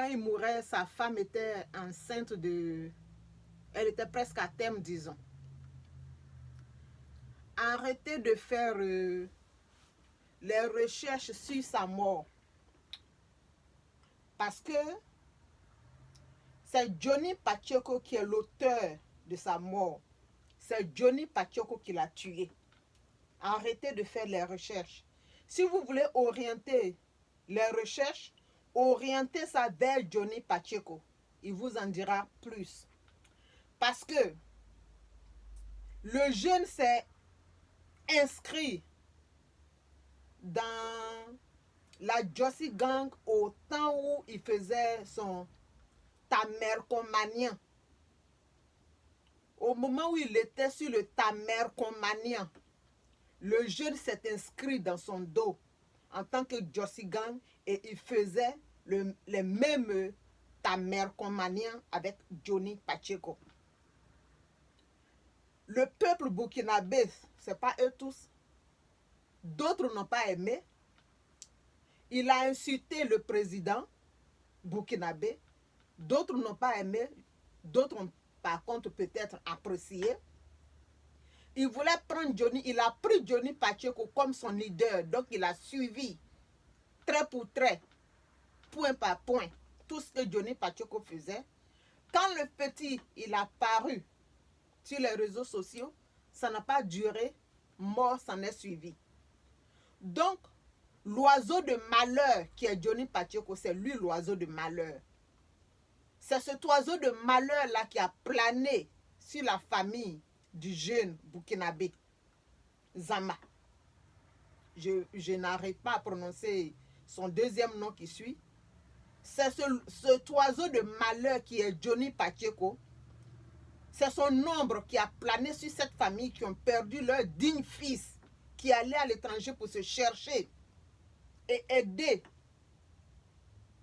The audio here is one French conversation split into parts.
quand il mourait, sa femme était enceinte de... Elle était presque à terme, disons. Arrêtez de faire les recherches sur sa mort. Parce que c'est Johnny Pacheco qui est l'auteur de sa mort. C'est Johnny Pacheco qui l'a tué. Arrêtez de faire les recherches. Si vous voulez orienter les recherches, orientez ça vers Johnny Pacheco. Il vous en dira plus. Parce que le jeune s'est inscrit dans la Jossy Gang au temps où il faisait son tamercomanien. Au moment où il était sur le tamercomanien, le jeune s'est inscrit dans son dos en tant que Jossy Gang et il faisait les mêmes tamercomaniens avec Johnny Pacheco. Le peuple burkinabé, ce n'est pas eux tous. D'autres n'ont pas aimé. Il a insulté le président burkinabé. D'autres n'ont pas aimé. D'autres ont par contre peut-être apprécié. Il voulait prendre Johnny. Il a pris Johnny Pacheco comme son leader. Donc il a suivi trait pour trait, point par point, tout ce que Johnny Pacheco faisait. Quand le petit il a paru sur les réseaux sociaux, ça n'a pas duré. Mort s'en est suivi. Donc, l'oiseau de malheur qui est Johnny Pacheco, c'est lui l'oiseau de malheur. C'est cet oiseau de malheur-là qui a plané sur la famille du jeune burkinabé, Zama. Je n'arrive pas à prononcer son deuxième nom qui suit. C'est cet oiseau de malheur qui est Johnny Pacheco. C'est son ombre qui a plané sur cette famille qui ont perdu leur digne fils, qui allait à l'étranger pour se chercher et aider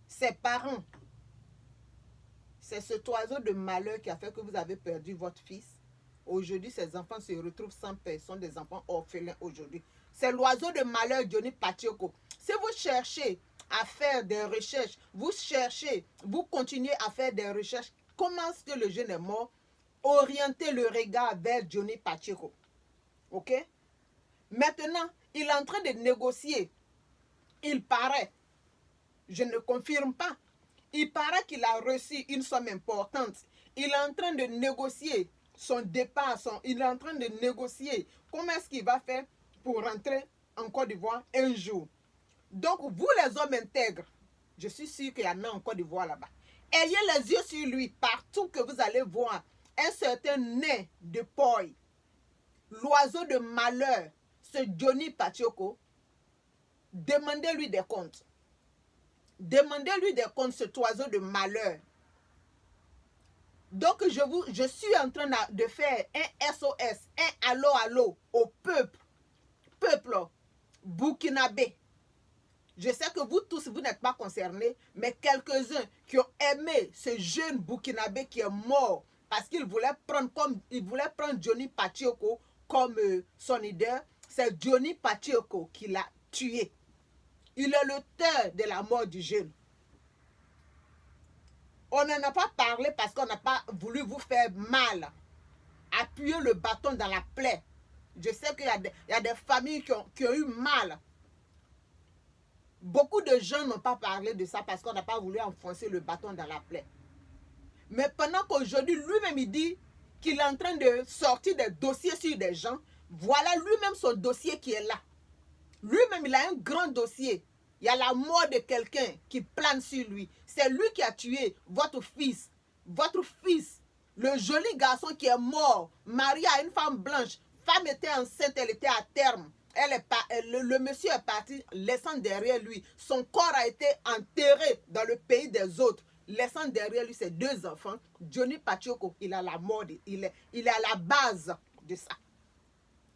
ses parents. C'est cet oiseau de malheur qui a fait que vous avez perdu votre fils. Aujourd'hui, ces enfants se retrouvent sans personne, des enfants orphelins aujourd'hui. C'est l'oiseau de malheur Johnny Pacheco. Si vous cherchez à faire des recherches, vous continuez à faire des recherches, comment est-ce que le jeune est mort? Orientez le regard vers Johnny Pacheco. Ok? Maintenant, il est en train de négocier. Il paraît, je ne confirme pas, il paraît qu'il a reçu une somme importante. Il est en train de négocier son départ. Il est en train de négocier comment est-ce qu'il va faire pour rentrer en Côte d'Ivoire un jour. Donc, vous les hommes intègres, je suis sûr qu'il y en a en Côte d'Ivoire là-bas. Ayez les yeux sur lui partout que vous allez voir un certain nez de poille. L'oiseau de malheur, ce Johnny Pacheco, demandez-lui des comptes. Demandez-lui des comptes, cet oiseau de malheur. Donc, je suis en train de faire un SOS, un allô au peuple burkinabé. Je sais que vous tous, vous n'êtes pas concernés, mais quelques-uns qui ont aimé ce jeune burkinabé qui est mort parce qu'il voulait prendre Johnny Pacheco comme son leader, c'est Johnny Pacheco qui l'a tué. Il est l'auteur de la mort du jeune. On n'en a pas parlé parce qu'on n'a pas voulu vous faire mal. Appuyez le bâton dans la plaie. Je sais qu'il y a des familles qui ont eu mal. Beaucoup de gens n'ont pas parlé de ça parce qu'on n'a pas voulu enfoncer le bâton dans la plaie. Mais pendant qu'aujourd'hui, lui-même, il dit qu'il est en train de sortir des dossiers sur des gens, voilà lui-même son dossier qui est là. Lui-même, il a un grand dossier. Il y a la mort de quelqu'un qui plane sur lui. C'est lui qui a tué votre fils. Votre fils, le joli garçon qui est mort, marié à une femme blanche. Femme était enceinte, elle était à terme. Le monsieur est parti, laissant derrière lui. Son corps a été enterré dans le pays des autres, laissant derrière lui ses deux enfants. Johnny Pacheco, il a la mort, il est à la base de ça.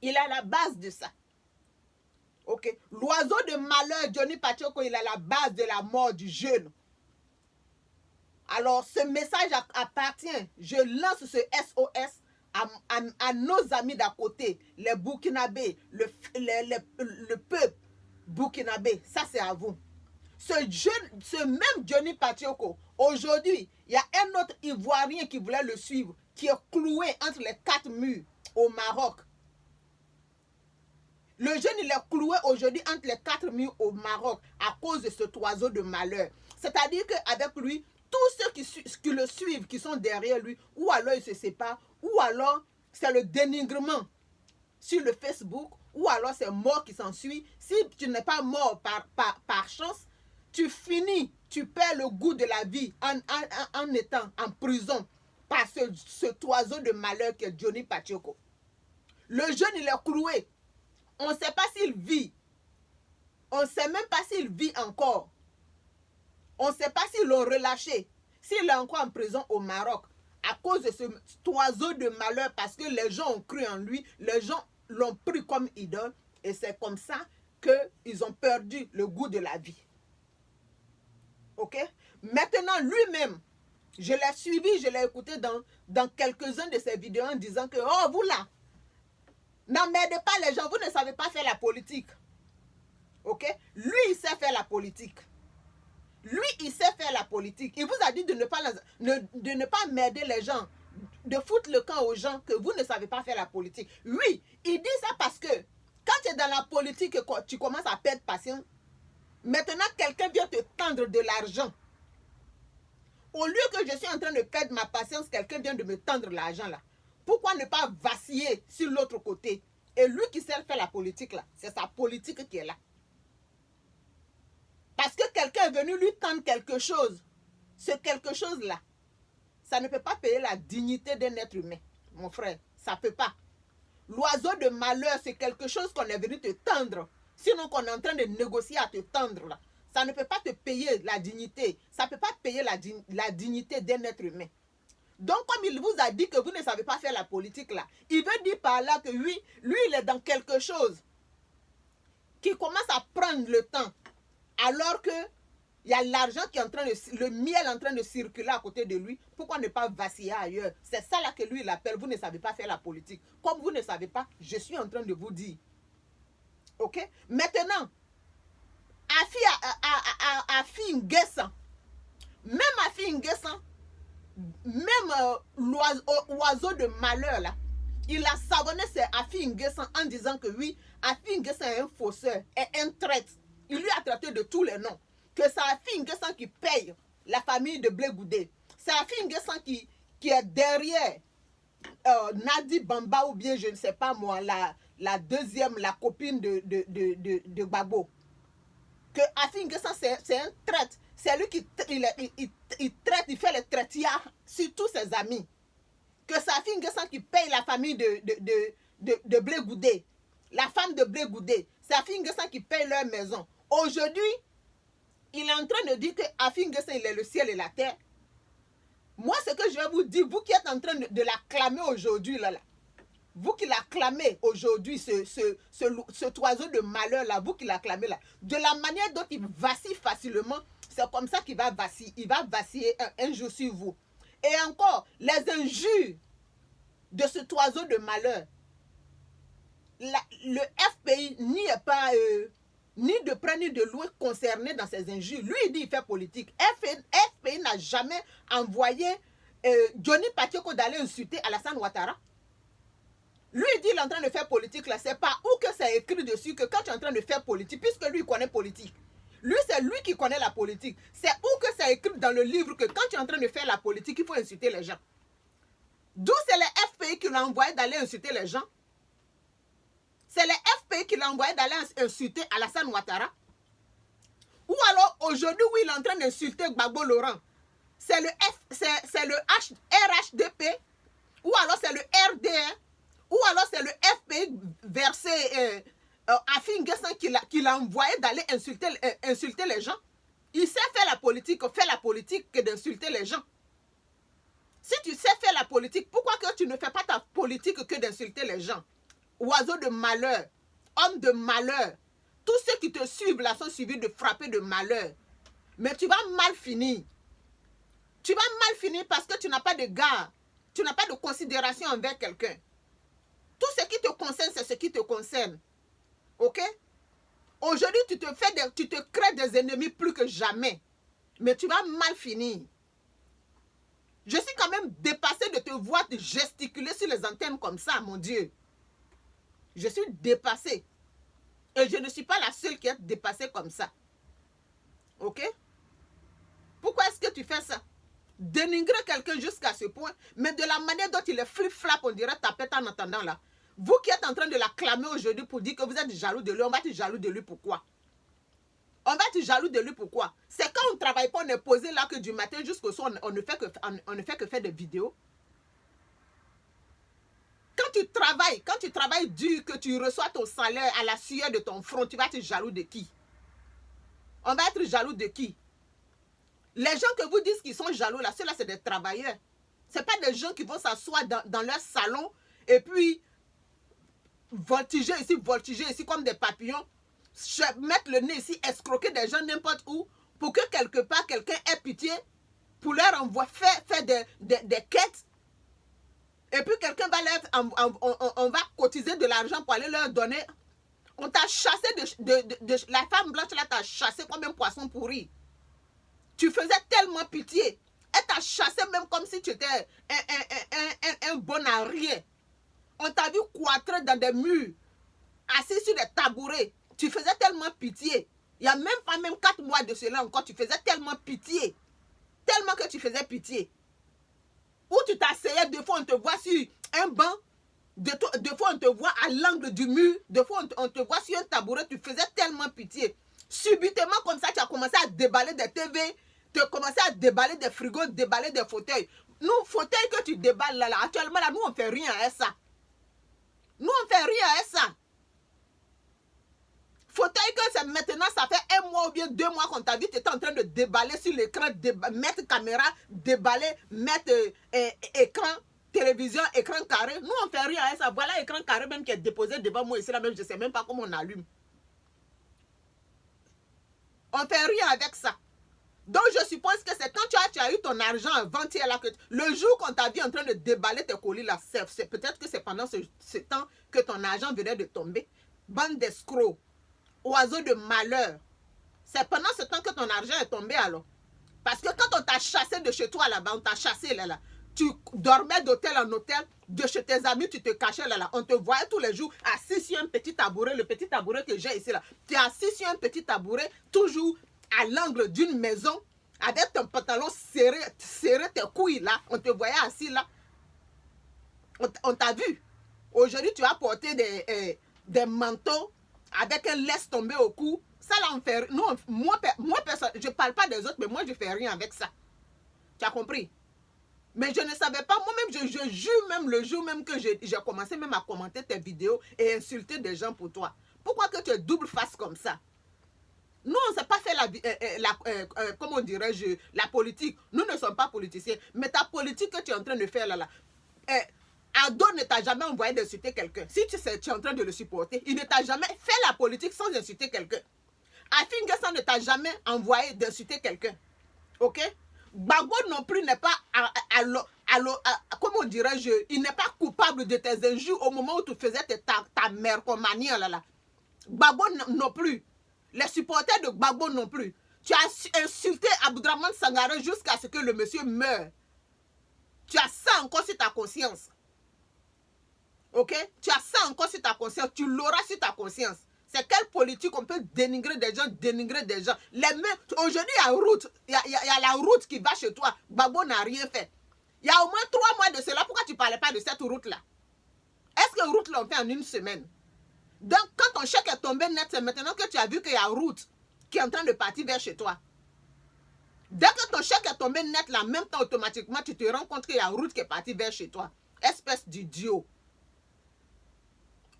Il est à la base de ça. Ok, l'oiseau de malheur, Johnny Pacheco, il est à la base de la mort du jeune. Alors, ce message appartient, je lance ce SOS à nos amis d'à côté, les Burkinabés, le peuple burkinabé. Ça, c'est à vous. ce même Johnny Pacheco, aujourd'hui, il y a un autre Ivoirien qui voulait le suivre, qui est cloué entre les 4 murs au Maroc. Le jeune, il est cloué aujourd'hui entre les 4 murs au Maroc à cause de cet oiseau de malheur. C'est-à-dire qu'avec lui, tous ceux qui le suivent, qui sont derrière lui, ou alors ils se séparent, ou alors c'est le dénigrement sur le Facebook, ou alors c'est mort qui s'ensuit. Si tu n'es pas mort par chance, tu finis, tu perds le goût de la vie en étant en prison par cet oiseau de malheur qui est Johnny Pacheco. Le jeune, il est cloué. On ne sait pas s'il vit. On ne sait même pas s'il vit encore. On ne sait pas s'ils l'ont relâché. S'il est encore en prison au Maroc. À cause de cet oiseau de malheur. Parce que les gens ont cru en lui. Les gens l'ont pris comme idole. Et c'est comme ça qu'ils ont perdu le goût de la vie. Ok? Maintenant, lui-même, je l'ai suivi, je l'ai écouté dans quelques-uns de ses vidéos en disant que, oh, vous là, n'emmerdez pas les gens, vous ne savez pas faire la politique. Ok? Lui, il sait faire la politique. Lui, il sait faire la politique. Il vous a dit de ne pas emmerder les gens, de foutre le camp aux gens que vous ne savez pas faire la politique. Oui, il dit ça parce que quand tu es dans la politique et tu commences à perdre patience, maintenant quelqu'un vient te tendre de l'argent. Au lieu que je suis en train de perdre ma patience, quelqu'un vient de me tendre l'argent là. Pourquoi ne pas vaciller sur l'autre côté? Et lui qui sait faire la politique là, c'est sa politique qui est là. Parce que quelqu'un est venu lui tendre quelque chose. Ce quelque chose-là, ça ne peut pas payer la dignité d'un être humain, mon frère. Ça ne peut pas. L'oiseau de malheur, c'est quelque chose qu'on est venu te tendre. Sinon qu'on est en train de négocier à te tendre là. Ça ne peut pas te payer la dignité. Ça ne peut pas payer la dignité d'un être humain. Donc, comme il vous a dit que vous ne savez pas faire la politique là, il veut dire par là que lui, il est dans quelque chose qui commence à prendre le temps. Alors que il y a l'argent qui est en train de, le miel en train de circuler à côté de lui. Pourquoi ne pas vaciller ailleurs? C'est ça là que lui il appelle. Vous ne savez pas faire la politique. Comme vous ne savez pas, je suis en train de vous dire. Ok? Maintenant, Afi Nguessan, même Afi Nguessan, même l'oiseau de malheur là, il a savonné Afi Nguessan en disant que oui, Afi Nguessan est un fausseur, est un traître. Il lui a traité de tous les noms. Que c'est Afi Nguessan qui paye la famille de Blé Goudé. C'est Afi Nguessan qui est derrière Nadi Bamba ou bien je ne sais pas moi, la deuxième, la copine de Gbagbo. Que Afi Nguessan c'est un traître. C'est lui qui il traite, il fait le traitiat sur tous ses amis. Que c'est Afi Nguessan qui paye la famille de Blé Goudé. La femme de Blé Goudé. C'est Afi Nguessan qui paye leur maison. Aujourd'hui, il est en train de dire que Afi Nguessan, il est le ciel et la terre. Moi, ce que je vais vous dire, vous qui êtes en train de l'acclamer aujourd'hui, là, vous qui l'acclamez aujourd'hui, ce oiseau de malheur, là, vous qui l'acclamez, là, de la manière dont il vacille facilement, c'est comme ça qu'il va vaciller. Il va vaciller un jour sur vous. Et encore, les injures de cet oiseau de malheur, le FPI n'y est pas... ni de près ni de loin concerné dans ces injures. Lui, il dit qu'il fait politique. FPI n'a jamais envoyé Johnny Pacheco d'aller insulter Alassane Ouattara. Lui, il dit qu'il est en train de faire politique là. C'est pas où que c'est écrit dessus que quand tu es en train de faire politique, puisque lui, il connaît politique. Lui, c'est lui qui connaît la politique. C'est où que c'est écrit dans le livre que quand tu es en train de faire la politique, il faut insulter les gens. D'où c'est les FPI qui l'ont envoyé d'aller insulter les gens. C'est les FPI qui l'ont envoyé d'aller insulter Alassane Ouattara. Ou alors, aujourd'hui, où il est en train d'insulter Gbagbo Laurent. C'est le RHDP. Ou alors c'est le RDR. Ou alors c'est le FPI versé Afi Nguessan qui l'a envoyé d'aller insulter les gens. Il sait faire la politique que d'insulter les gens. Si tu sais faire la politique, pourquoi que tu ne fais pas ta politique que d'insulter les gens? Oiseau de malheur, homme de malheur. Tous ceux qui te suivent là sont suivis de frapper de malheur. Mais tu vas mal finir. Tu vas mal finir parce que tu n'as pas de garde. Tu n'as pas de considération envers quelqu'un. Tout ce qui te concerne, c'est ce qui te concerne. Ok? Aujourd'hui, tu te crées des ennemis plus que jamais. Mais tu vas mal finir. Je suis quand même dépassée de te voir te gesticuler sur les antennes comme ça, mon Dieu. Je suis dépassée. Et je ne suis pas la seule qui est dépassée comme ça. Ok? Pourquoi est-ce que tu fais ça? Dénigrer quelqu'un jusqu'à ce point, mais de la manière dont il est flip-flap, on dirait tapette en attendant là. Vous qui êtes en train de l'acclamer aujourd'hui pour dire que vous êtes jaloux de lui, on va être jaloux de lui pourquoi? On va être jaloux de lui pourquoi? C'est quand on ne travaille pas, on est posé là que du matin jusqu'au soir, on ne fait que faire des vidéos. Quand tu travailles dur, que tu reçois ton salaire à la sueur de ton front, tu vas être jaloux de qui? On va être jaloux de qui? Les gens que vous dites qu'ils sont jaloux là, ceux-là c'est des travailleurs. Ce n'est pas des gens qui vont s'asseoir dans leur salon et puis voltiger ici comme des papillons, mettre le nez ici, escroquer des gens n'importe où pour que quelque part quelqu'un ait pitié pour leur envoyer faire des quêtes. Et puis quelqu'un va on va cotiser de l'argent pour aller leur donner. On t'a chassé la femme blanche là t'a chassé comme un poisson pourri. Tu faisais tellement pitié. Elle t'a chassé même comme si tu étais un bon à rien. On t'a vu cloîtrer dans des murs, assis sur des tabourets. Tu faisais tellement pitié. Il n'y a même pas 4 mois de cela encore, tu faisais tellement pitié. Tellement que tu faisais pitié. Ou tu t'asseyais, deux fois on te voit sur un banc, deux fois on te voit à l'angle du mur, deux fois on te voit sur un tabouret, tu faisais tellement pitié. Subitement comme ça, tu as commencé à déballer des TV, tu as commencé à déballer des frigos, déballer des fauteuils. Nous, fauteuils que tu déballes là, actuellement là, nous on ne fait rien à ça. Nous on ne fait rien à ça. Fauteuil que c'est maintenant, ça fait 1 mois ou bien 2 mois qu'on t'a vu, tu étais en train de déballer sur l'écran, mettre caméra, déballer, mettre écran, télévision, écran carré. Nous, on ne fait rien à ça. Voilà l'écran carré même qui est déposé devant moi ici, là même, je ne sais même pas comment on allume. On ne fait rien avec ça. Donc, je suppose que c'est quand tu as eu ton argent avant-hier là, que le jour qu'on t'a vu en train de déballer tes colis là, c'est peut-être que c'est pendant ce temps que ton argent venait de tomber. Bande d'escrocs. Oiseau de malheur. C'est pendant ce temps que ton argent est tombé alors. Parce que quand on t'a chassé de chez toi là-bas, on t'a chassé là, tu dormais d'hôtel en hôtel, de chez tes amis, tu te cachais là, on te voyait tous les jours assis sur un petit tabouret, le petit tabouret que j'ai ici là. Tu es assis sur un petit tabouret, toujours à l'angle d'une maison, avec ton pantalon serré tes couilles là, on te voyait assis là. On t'a vu. Aujourd'hui, tu as porté des manteaux avec un laisse tombé au cou. Ça là, on fait... Non, moi personne, je ne parle pas des autres, mais moi, je ne fais rien avec ça. Tu as compris? Mais je ne savais pas, moi-même, je jure même le jour même que j'ai commencé même à commenter tes vidéos et insulter des gens pour toi. Pourquoi que tu es double face comme ça? Nous, on ne sait pas faire comment dirais-je, la politique. Nous ne sommes pas politiciens. Mais ta politique que tu es en train de faire là, Ado ne t'a jamais envoyé d'insulter quelqu'un. Si tu es en train de le supporter, il ne t'a jamais fait la politique sans insulter quelqu'un. Afingesan ne t'a jamais envoyé d'insulter quelqu'un. Ok? Gbagbo non plus n'est pas, comment dirais-je, il n'est pas coupable de tes injures au moment où tu faisais ta mercomanie là. Gbagbo non plus. Les supporters de Gbagbo non plus. Tu as insulté Abdourahmane Sangaré jusqu'à ce que le monsieur meure. Tu as ça encore sur ta conscience. Ok? Tu as ça encore sur ta conscience. Tu l'auras sur ta conscience. C'est quelle politique on peut dénigrer des gens, aujourd'hui, il y a la route qui va chez toi. Gbagbo n'a rien fait. Il y a au moins 3 mois de cela. Pourquoi tu ne parlais pas de cette route-là? Est-ce que route l'on fait en 1 semaine? Donc, quand ton chèque est tombé net, c'est maintenant que tu as vu qu'il y a route qui est en train de partir vers chez toi. Dès que ton chèque est tombé net, là, en même temps, automatiquement, tu te rends compte qu'il y a route qui est partie vers chez toi. Espèce d'idiot.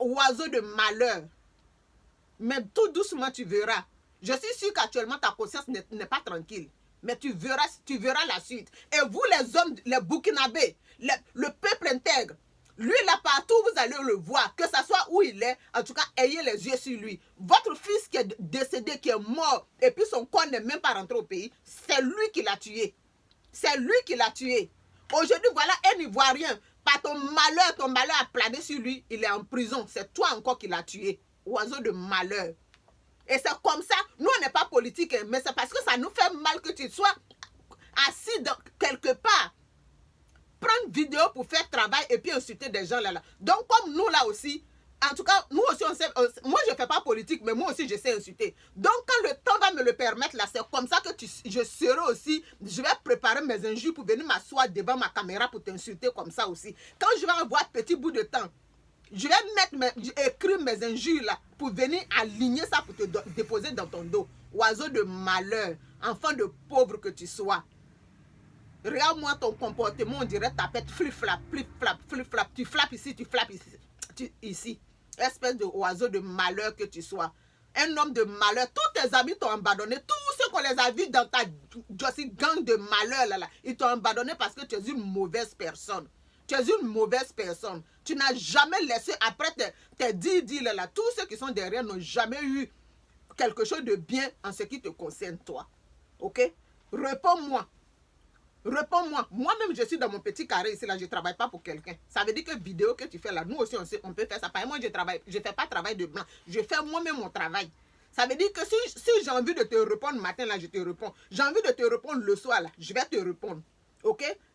Oiseau de malheur. Mais tout doucement, tu verras. Je suis sûr qu'actuellement, ta conscience n'est pas tranquille. Mais tu verras la suite. Et vous, les hommes, les Burkinabés, le peuple intègre, lui, là, partout, vous allez le voir. Que ce soit où il est, en tout cas, ayez les yeux sur lui. Votre fils qui est décédé, qui est mort, et puis son corps n'est même pas rentré au pays, c'est lui qui l'a tué. C'est lui qui l'a tué. Aujourd'hui, voilà un Ivoirien. Par ton malheur a plané sur lui, il est en prison. C'est toi encore qui l'as tué. Oiseau de malheur. Et c'est comme ça, nous on n'est pas politique, hein, mais c'est parce que ça nous fait mal que tu sois assis dans, quelque part, prendre vidéo pour faire travail et puis insulter des gens là. Donc comme nous là aussi, en tout cas, nous aussi on sait, moi je ne fais pas politique, mais moi aussi je sais insulter. Donc quand le temps va me le permettre là, c'est comme ça que je serai aussi, je vais préparer mes injures pour venir m'asseoir devant ma caméra pour t'insulter comme ça aussi. Quand je vais avoir petit bout de temps, je vais écrire mes injures là pour venir aligner ça pour te déposer dans ton dos. Oiseau de malheur, enfant de pauvre que tu sois. Regarde-moi ton comportement, on dirait tapette, flip-flap, flip-flap, flip-flap. Tu flappes ici, tu flappes ici. Ici. Espèce de oiseau de malheur que tu sois. Un homme de malheur. Tous tes amis t'ont abandonné. Tous ceux qu'on les a vus dans ta gang de malheur là, ils t'ont abandonné parce que tu es une mauvaise personne. Tu es une mauvaise personne. Tu n'as jamais laissé, après tes 10 là, tous ceux qui sont derrière n'ont jamais eu quelque chose de bien en ce qui te concerne, toi. Ok? Réponds-moi. Réponds-moi. Moi-même, je suis dans mon petit carré ici, là, je ne travaille pas pour quelqu'un. Ça veut dire que vidéo que tu fais là, nous aussi, on peut faire ça. Par exemple, moi, je ne fais pas travail de blanc. Je fais moi-même mon travail. Ça veut dire que si j'ai envie de te répondre le matin, là, je te réponds. J'ai envie de te répondre le soir, là, je vais te répondre. Ok?